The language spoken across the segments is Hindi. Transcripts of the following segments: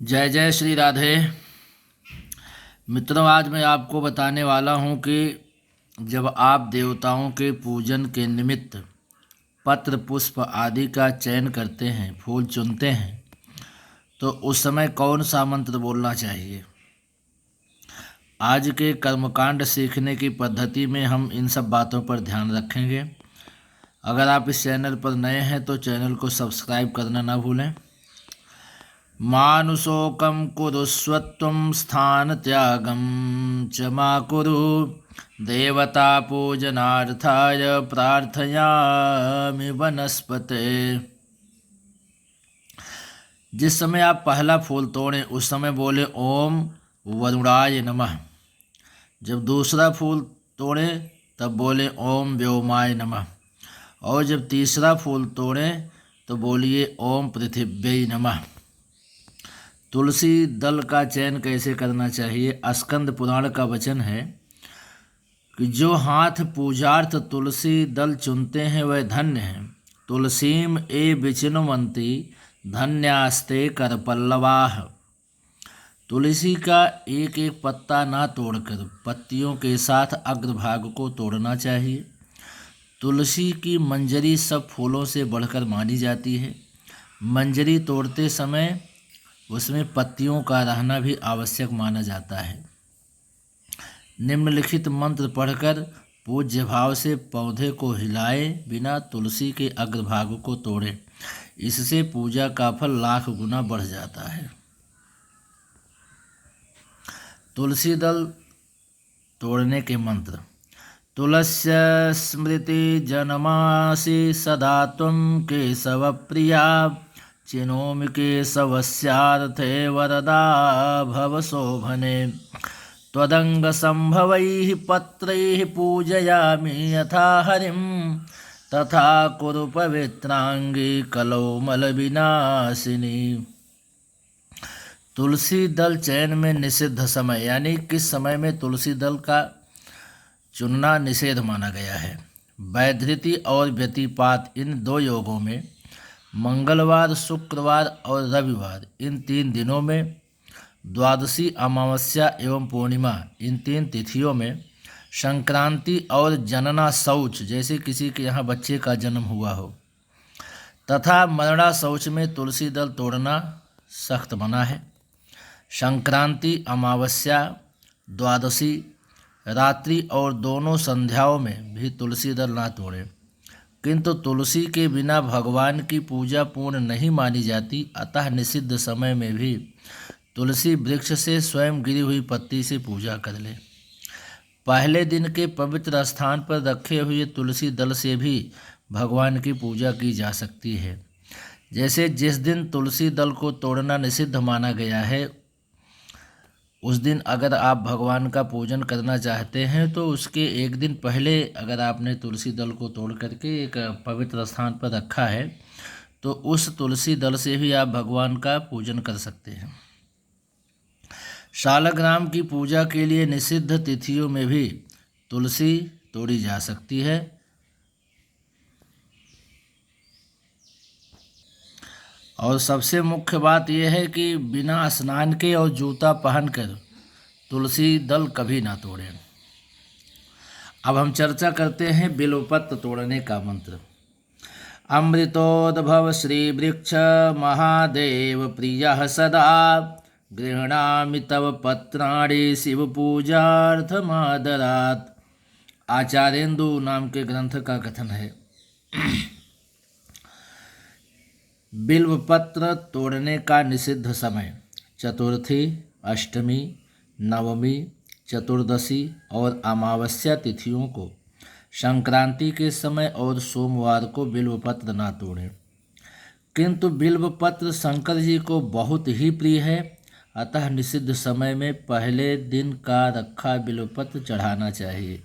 जय जय श्री राधे। मित्रों, आज मैं आपको बताने वाला हूँ कि जब आप देवताओं के पूजन के निमित्त पत्र पुष्प आदि का चयन करते हैं, फूल चुनते हैं, तो उस समय कौन सा मंत्र बोलना चाहिए। आज के कर्मकांड सीखने की पद्धति में हम इन सब बातों पर ध्यान रखेंगे। अगर आप इस चैनल पर नए हैं तो चैनल को सब्सक्राइब करना ना भूलें। मानुषोकं कुरुष्वत्वं स्थानत्यागं च मा कुरु देवतापूजनार्थाय प्रार्थयामि वनस्पते। जिस समय आप पहला फूल तोड़ें उस समय बोले ओम वरुणाय नमः। जब दूसरा फूल तोड़ें तब बोले ओम व्योमाय नमः। और जब तीसरा फूल तोड़ें तो बोलिए ओम पृथिव्यै नमः। तुलसी दल का चयन कैसे करना चाहिए। स्कंद पुराण का वचन है कि जो हाथ पूजार्थ तुलसी दल चुनते हैं वह धन्य हैं। तुलसीम ए विचिनुवंती धन्यास्ते करपल्लवाः। तुलसी का एक एक पत्ता ना तोड़कर पत्तियों के साथ अग्रभाग को तोड़ना चाहिए। तुलसी की मंजरी सब फूलों से बढ़कर मानी जाती है। मंजरी तोड़ते समय उसमें पत्तियों का रहना भी आवश्यक माना जाता है। निम्नलिखित मंत्र पढ़कर पूज्य भाव से पौधे को हिलाए बिना तुलसी के अग्रभाग को तोड़े। इससे पूजा का फल लाख गुना बढ़ जाता है। तुलसी दल तोड़ने के मंत्र। तुलस्य स्मृति जनमासि सदा त्वं केशव प्रिया चिनोमि केशवस्यार्थे वरदा भव शोभने। त्वदङ्गसम्भवैः पत्रैः पूजयामि यथा हरिं तथा कुरु पवित्रांगी कलौमलविनाशिनी। तुलसी दल चयन में निषिद्ध समय, यानी किस समय में तुलसी दल का चुनना निषेध माना गया है। वैधृति और व्यतिपात इन दो योगों में मंगलवार, शुक्रवार और रविवार इन 3 दिनों में, द्वादशी, अमावस्या एवं पूर्णिमा इन 3 तिथियों में, संक्रांति और जनना शौच जैसे किसी के यहाँ बच्चे का जन्म हुआ हो, तथा मरणा शौच में तुलसी दल तोड़ना सख्त मना है। संक्रांति, अमावस्या, द्वादशी, रात्रि और दोनों संध्याओं में भी तुलसी दल ना तोड़ें। किंतु तुलसी के बिना भगवान की पूजा पूर्ण नहीं मानी जाती, अतः निषिद्ध समय में भी तुलसी वृक्ष से स्वयं गिरी हुई पत्ती से पूजा कर ले। पहले दिन के पवित्र स्थान पर रखे हुए तुलसी दल से भी भगवान की पूजा की जा सकती है। जैसे जिस दिन तुलसी दल को तोड़ना निषिद्ध माना गया है, उस दिन अगर आप भगवान का पूजन करना चाहते हैं तो उसके एक दिन पहले अगर आपने तुलसी दल को तोड़ करके एक पवित्र स्थान पर रखा है तो उस तुलसी दल से भी आप भगवान का पूजन कर सकते हैं। शालग्राम की पूजा के लिए निषिद्ध तिथियों में भी तुलसी तोड़ी जा सकती है। और सबसे मुख्य बात यह है कि बिना स्नान के और जूता पहनकर तुलसी दल कभी ना तोड़ें। अब हम चर्चा करते हैं बिल्वपत्र तोड़ने का मंत्र। अमृतोद्भव श्री वृक्ष महादेव प्रियः सदा गृह्णामि तव पत्राणि शिव पूजार्थमादरात्। आचार्येन्दु नाम के ग्रंथ का कथन है। बिल्वपत्र तोड़ने का निषिद्ध समय चतुर्थी, अष्टमी, नवमी, चतुर्दशी और अमावस्या तिथियों को, संक्रांति के समय और सोमवार को बिल्वपत्र ना तोड़ें। किंतु बिल्वपत्र शंकर जी को बहुत ही प्रिय है, अतः निषिद्ध समय में पहले दिन का रखा बिल्वपत्र चढ़ाना चाहिए।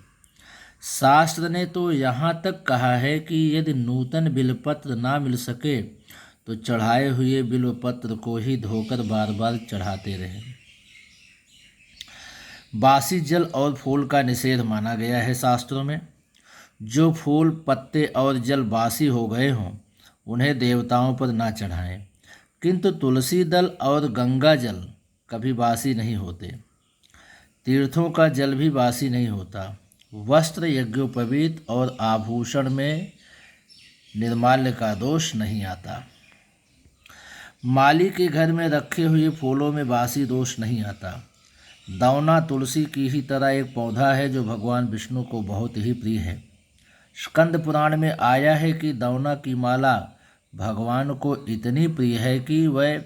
शास्त्र ने तो यहाँ तक कहा है कि यदि नूतन बिल्वपत्र ना मिल सके तो चढ़ाए हुए बिल्वपत्र को ही धोकर बार बार चढ़ाते रहें। बासी जल और फूल का निषेध माना गया है शास्त्रों में। जो फूल, पत्ते और जल बासी हो गए हों उन्हें देवताओं पर ना चढ़ाएं। किंतु तुलसी दल और गंगा जल कभी बासी नहीं होते। तीर्थों का जल भी बासी नहीं होता। वस्त्र यज्ञोपवीत और आभूषण में निर्माल्य का दोष नहीं आता। माली के घर में रखे हुए फूलों में बासी दोष नहीं आता। दौना तुलसी की ही तरह एक पौधा है जो भगवान विष्णु को बहुत ही प्रिय है। स्कंद पुराण में आया है कि दौना की माला भगवान को इतनी प्रिय है कि वह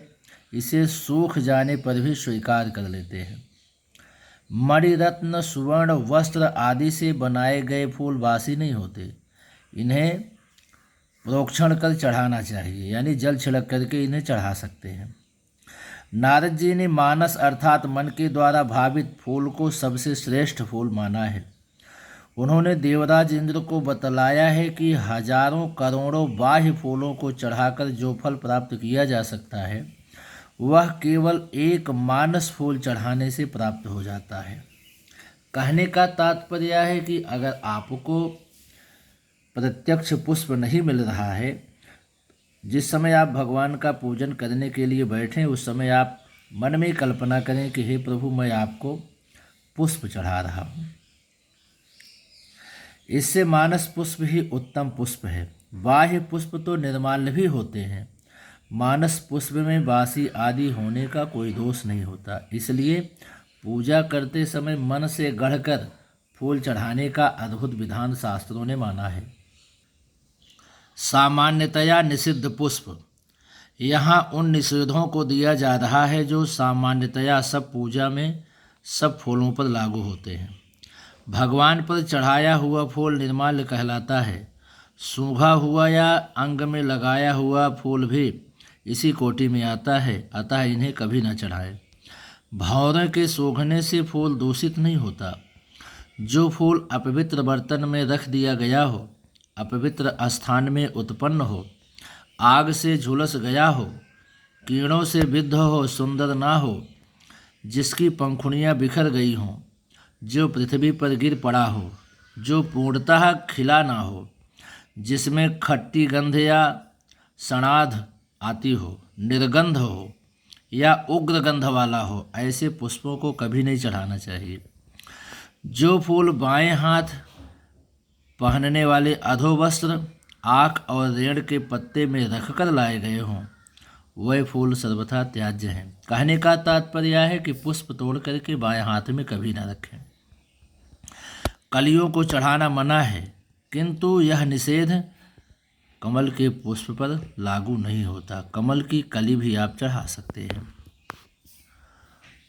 इसे सूख जाने पर भी स्वीकार कर लेते हैं। मणिरत्न, सुवर्ण, वस्त्र आदि से बनाए गए फूल बासी नहीं होते। इन्हें प्रोक्षण कर चढ़ाना चाहिए, यानी जल छिड़क करके इन्हें चढ़ा सकते हैं। नारद जी ने मानस अर्थात मन के द्वारा भावित फूल को सबसे श्रेष्ठ फूल माना है। उन्होंने देवराज इंद्र को बतलाया है कि हजारों करोड़ों बाह्य फूलों को चढ़ाकर जो फल प्राप्त किया जा सकता है वह केवल एक मानस फूल चढ़ाने से प्राप्त हो जाता है। कहने का तात्पर्य है कि अगर आपको प्रत्यक्ष पुष्प नहीं मिल रहा है, जिस समय आप भगवान का पूजन करने के लिए बैठें उस समय आप मन में कल्पना करें कि हे प्रभु, मैं आपको पुष्प चढ़ा रहा हूँ। इससे मानस पुष्प ही उत्तम पुष्प है। बाह्य पुष्प तो निर्माल्य भी होते हैं। मानस पुष्प में बासी आदि होने का कोई दोष नहीं होता। इसलिए पूजा करते समय मन से गढ़कर फूल चढ़ाने का अद्भुत विधान शास्त्रों ने माना है। सामान्यतया निषिद्ध पुष्प। यहाँ उन निषेधों को दिया जा रहा है जो सामान्यतया सब पूजा में सब फूलों पर लागू होते हैं। भगवान पर चढ़ाया हुआ फूल निर्माल्य कहलाता है। सूखा हुआ या अंग में लगाया हुआ फूल भी इसी कोटि में आता है, अतः इन्हें कभी न चढ़ाएं। भौरों के सूखने से फूल दूषित नहीं होता। जो फूल अपवित्र बर्तन में रख दिया गया हो, अपवित्र स्थान में उत्पन्न हो, आग से झुलस गया हो, कीड़ों से बिद्ध हो, सुंदर ना हो, जिसकी पंखुड़ियाँ बिखर गई हों, जो पृथ्वी पर गिर पड़ा हो, जो पूर्णतः खिला ना हो, जिसमें खट्टी गंध या सणाध आती हो, निर्गंध हो या उग्र गंध वाला हो, ऐसे पुष्पों को कभी नहीं चढ़ाना चाहिए। जो फूल बाएं हाथ पहनने वाले अधोवस्त्र, आँख और रेड़ के पत्ते में रखकर लाए गए हों, वह फूल सर्वथा त्याज्य हैं। कहने का तात्पर्य है कि पुष्प तोड़ करके बाएं हाथ में कभी न रखें। कलियों को चढ़ाना मना है, किंतु यह निषेध कमल के पुष्प पर लागू नहीं होता। कमल की कली भी आप चढ़ा सकते हैं।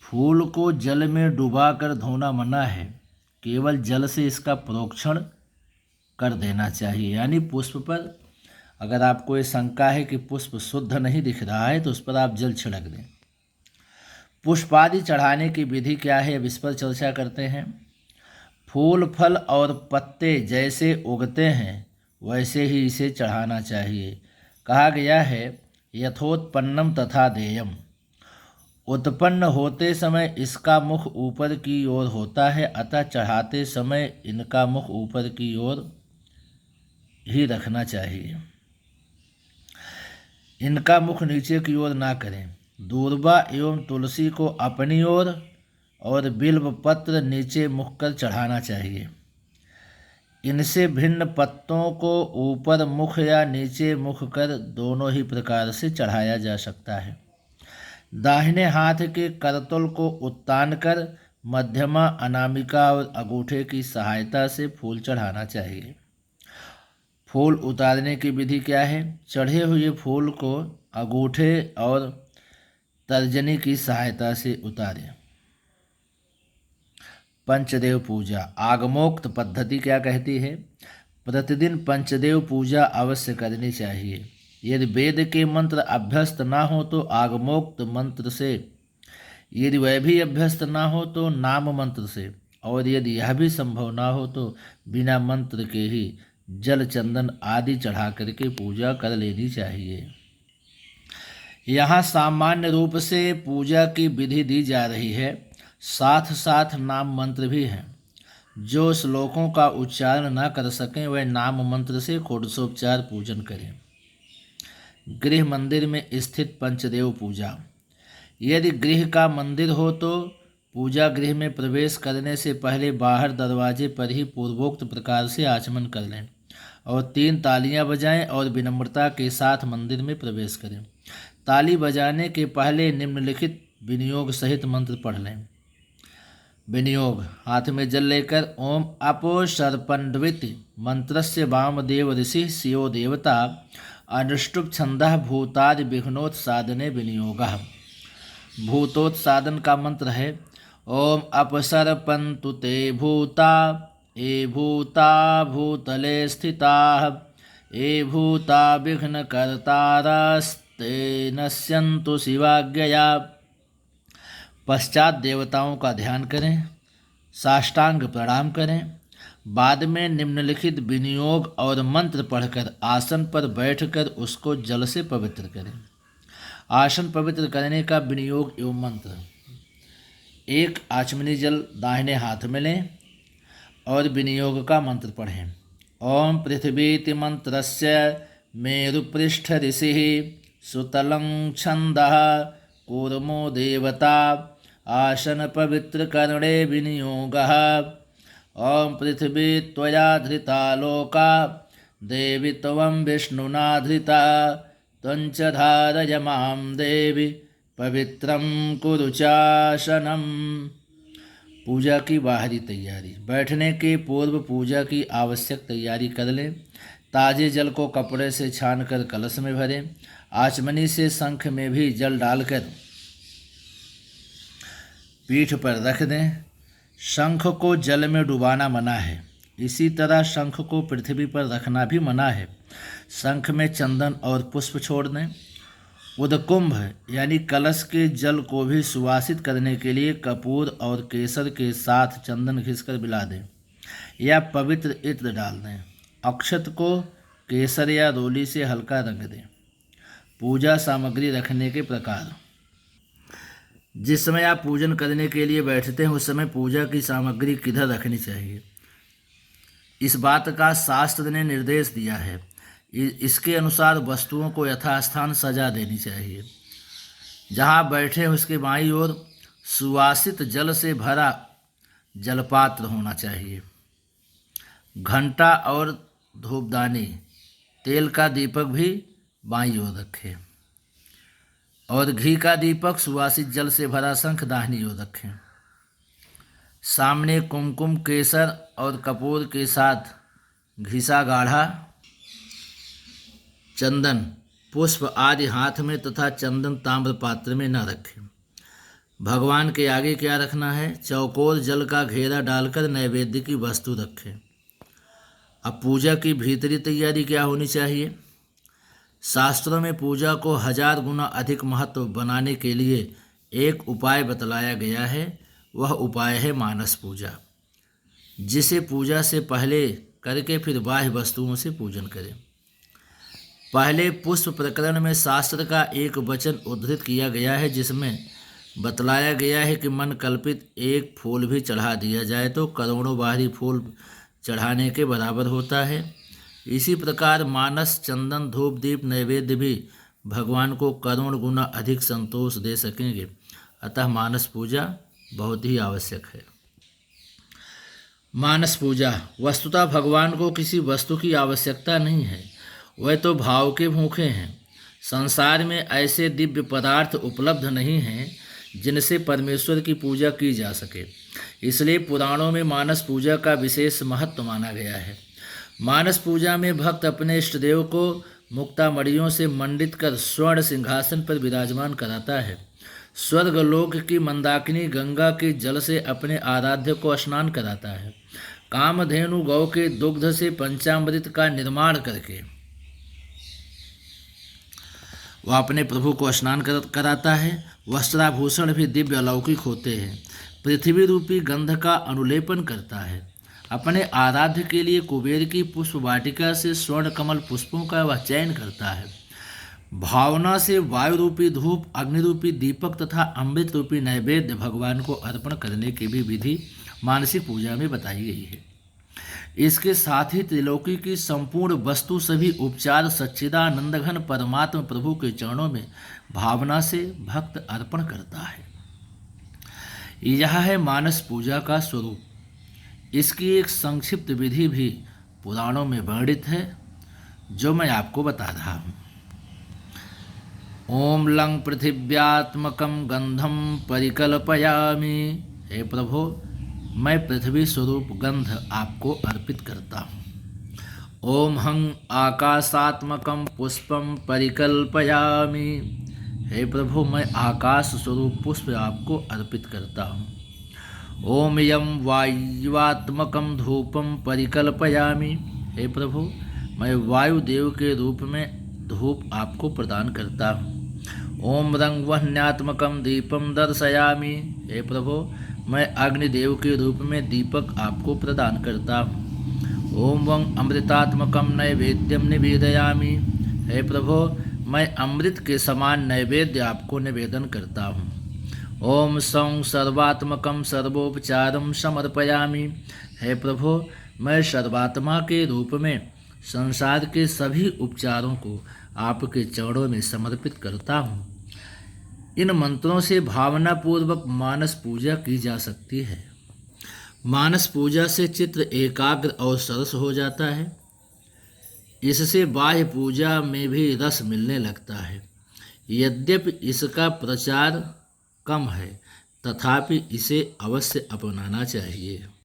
फूल को जल में डुबाकर धोना मना है, केवल जल से इसका प्रोक्षण कर देना चाहिए। यानी पुष्प पर अगर आपको ये शंका है कि पुष्प शुद्ध नहीं दिख रहा है तो उस पर आप जल छिड़क दें। पुष्पादि चढ़ाने की विधि क्या है, अब इस पर चर्चा करते हैं। फूल, फल और पत्ते जैसे उगते हैं वैसे ही इसे चढ़ाना चाहिए। कहा गया है यथोत्पन्नम तथा देयम। उत्पन्न होते समय इसका मुख ऊपर की ओर होता है, अतः चढ़ाते समय इनका मुख ऊपर की ओर ही रखना चाहिए। इनका मुख नीचे की ओर ना करें। दूर्वा एवं तुलसी को अपनी ओर और बिल्व पत्र नीचे मुख कर चढ़ाना चाहिए। इनसे भिन्न पत्तों को ऊपर मुख या नीचे मुख कर दोनों ही प्रकार से चढ़ाया जा सकता है। दाहिने हाथ के करतल को उत्तान कर मध्यमा, अनामिका और अंगूठे की सहायता से फूल चढ़ाना चाहिए। फूल उतारने की विधि क्या है? चढ़े हुए फूल को अंगूठे और तर्जनी की सहायता से उतारें। पंचदेव पूजा। आगमोक्त पद्धति क्या कहती है? प्रतिदिन पंचदेव पूजा अवश्य करनी चाहिए। यदि वेद के मंत्र अभ्यस्त ना हो तो आगमोक्त मंत्र से, यदि वह भी अभ्यस्त ना हो तो नाम मंत्र से, और यदि यह भी संभव ना हो तो बिना मंत्र के ही जल, चंदन आदि चढ़ा करके पूजा कर लेनी चाहिए। यहाँ सामान्य रूप से पूजा की विधि दी जा रही है, साथ साथ नाम मंत्र भी हैं। जो श्लोकों का उच्चारण न कर सकें वह नाम मंत्र से षोडशोपचार पूजन करें। गृह मंदिर में स्थित पंचदेव पूजा। यदि गृह का मंदिर हो तो पूजा गृह में प्रवेश करने से पहले बाहर दरवाजे पर ही पूर्वोक्त प्रकार से आचमन कर लें और 3 तालियां बजाएं और विनम्रता के साथ मंदिर में प्रवेश करें। ताली बजाने के पहले निम्नलिखित विनियोग सहित मंत्र पढ़ लें। विनियोग: हाथ में जल लेकर ओम अपो सर्पण्डविति मंत्रस्य वामदेव ऋषि शिवो देवता अनुष्टुप छंदः भूतादि विघ्नोत्सादने विनियोगः। भूतोत्सादन का मंत्र है ओम अपसर्पन्तु ते भूता ये भूता भूतले स्थिताः ये भूता विघ्नकर्तारस्ते नश्यन्तु शिवाज्ञया। पश्चात देवताओं का ध्यान करें, साष्टांग प्रणाम करें। बाद में निम्नलिखित विनियोग और मंत्र पढ़कर आसन पर बैठकर उसको जल से पवित्र करें। आसन पवित्र करने का विनियोग एवं मंत्र: 1 आचमनी जल दाहिने हाथ में लें और विनियोग का मंत्र पढ़ें। ओम पृथ्वीति मंत्रस्य मेरुपृष्ठ ऋषिः सुतलं छन्दः कूर्मो देवता आसन पवित्र करणे विनियोगः। ओम पृथ्वी त्वया धृता लोका देवी त्वं विष्णुना धृता त्वञ्च धारय मां देवी पवित्रं कुरु चासनम। पूजा की बाहरी तैयारी: बैठने के पूर्व पूजा की आवश्यक तैयारी कर लें। ताजे जल को कपड़े से छानकर कलश में भरें। आचमनी से शंख में भी जल डालकर पीठ पर रख दें। शंख को जल में डुबाना मना है, इसी तरह शंख को पृथ्वी पर रखना भी मना है। शंख में चंदन और पुष्प छोड़ दें। उदकुंभ यानी कलश के जल को भी सुवासित करने के लिए कपूर और केसर के साथ चंदन घिसकर मिला दें या पवित्र इत्र डाल दें। अक्षत को केसर या रोली से हल्का रंग दें। पूजा सामग्री रखने के प्रकार: जिस समय आप पूजन करने के लिए बैठते हैं उस समय पूजा की सामग्री किधर रखनी चाहिए, इस बात का शास्त्र ने निर्देश दिया है। इसके अनुसार वस्तुओं को यथास्थान सजा देनी चाहिए। जहाँ बैठे हैं उसके बाईं ओर सुवासित जल से भरा जलपात्र होना चाहिए। घंटा और धूपदानी, तेल का दीपक भी बाईं ओर रखें और घी का दीपक, सुवासित जल से भरा शंख दाहिनी ओर रखें। सामने कुमकुम, केसर और कपूर के साथ घिसा गाढ़ा चंदन, पुष्प आदि हाथ में तथा चंदन ताम्र पात्र में न रखें। भगवान के आगे क्या रखना है? चौकोर जल का घेरा डालकर नैवेद्य की वस्तु रखें। अब पूजा की भीतरी तैयारी क्या होनी चाहिए? शास्त्रों में पूजा को 1000 गुना अधिक महत्व बनाने के लिए एक उपाय बतलाया गया है। वह उपाय है मानस पूजा, जिसे पूजा से पहले करके फिर बाह्य वस्तुओं से पूजन करें। पहले पुष्प प्रकरण में शास्त्र का एक वचन उद्धृत किया गया है, जिसमें बतलाया गया है कि मन कल्पित एक फूल भी चढ़ा दिया जाए तो करोड़ों बाहरी फूल चढ़ाने के बराबर होता है। इसी प्रकार मानस, चंदन, धूप, दीप, नैवेद्य भी भगवान को करोड़ गुना अधिक संतोष दे सकेंगे। अतः मानस पूजा बहुत ही आवश्यक है। मानस पूजा: वस्तुतः भगवान को किसी वस्तु की आवश्यकता नहीं है, वह तो भाव के भूखे हैं। संसार में ऐसे दिव्य पदार्थ उपलब्ध नहीं हैं जिनसे परमेश्वर की पूजा की जा सके। इसलिए पुराणों में मानस पूजा का विशेष महत्व माना गया है। मानस पूजा में भक्त अपने इष्टदेव को मुक्तामणियों से मंडित कर स्वर्ण सिंहासन पर विराजमान कराता है। स्वर्गलोक की मंदाकिनी गंगा के जल से अपने आराध्य को स्नान कराता है। कामधेनु गौ के दुग्ध से पंचामृत का निर्माण करके वह अपने प्रभु को स्नान कराता है। वस्त्राभूषण भी दिव्य अलौकिक होते हैं। पृथ्वी रूपी गंध का अनुलेपन करता है। अपने आराध्य के लिए कुबेर की पुष्प वाटिका से स्वर्ण कमल पुष्पों का वह चयन करता है। भावना से वायु रूपी धूप, अग्नि रूपी दीपक तथा अमृत रूपी नैवेद्य भगवान को अर्पण करने की भी विधि मानसिक पूजा में बताई गई है। इसके साथ ही त्रिलोकी की संपूर्ण वस्तु सभी उपचार सच्चिदानंद घन परमात्मा प्रभु के चरणों में भावना से भक्त अर्पण करता है। यह है मानस पूजा का स्वरूप। इसकी एक संक्षिप्त विधि भी पुराणों में वर्णित है, जो मैं आपको बता रहा हूँ। ओम लंग पृथिव्यात्मकं गंधम परिकल्पयामि। हे प्रभु, मैं पृथ्वी स्वरूप गंध आपको अर्पित करता हूँ। ओम हं आकाशात्मकं पुष्पं परिकल्पयामि। हे प्रभु, मैं आकाश स्वरूप पुष्प आपको अर्पित करता हूँ। ओम यम वायुवात्मकं धूपं परिकल्पयामि। हे प्रभु, मैं वायुदेव के रूप में धूप आपको प्रदान करता हूँ। ओम रंगवह्न्यात्मकं दीपं दर्शयामि। हे प्रभु, मैं अग्निदेव के रूप में दीपक आपको प्रदान करता हूँ। ओम वं अमृतात्मकं नैवेद्यम निवेदयामि। हे प्रभु, मैं अमृत के समान नैवेद्य आपको निवेदन करता हूँ। ओम सं सर्वात्मकं सर्वोपचारं समर्पयामि। हे प्रभु, मैं सर्वात्मा के रूप में संसार के सभी उपचारों को आपके चरणों में समर्पित करता हूँ। इन मंत्रों से भावनापूर्वक मानस पूजा की जा सकती है। मानस पूजा से चित्त एकाग्र और सरस हो जाता है। इससे बाह्य पूजा में भी रस मिलने लगता है। यद्यपि इसका प्रचार कम है, तथापि इसे अवश्य अपनाना चाहिए।